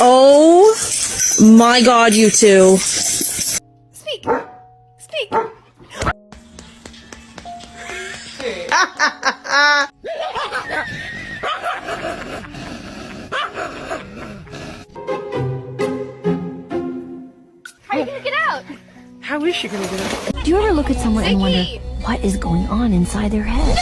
Oh my god, you two. Speak. Speak. How are you gonna get out? How is she gonna get out? Do you ever look at someone and wonder Vicky! what is going on inside their head?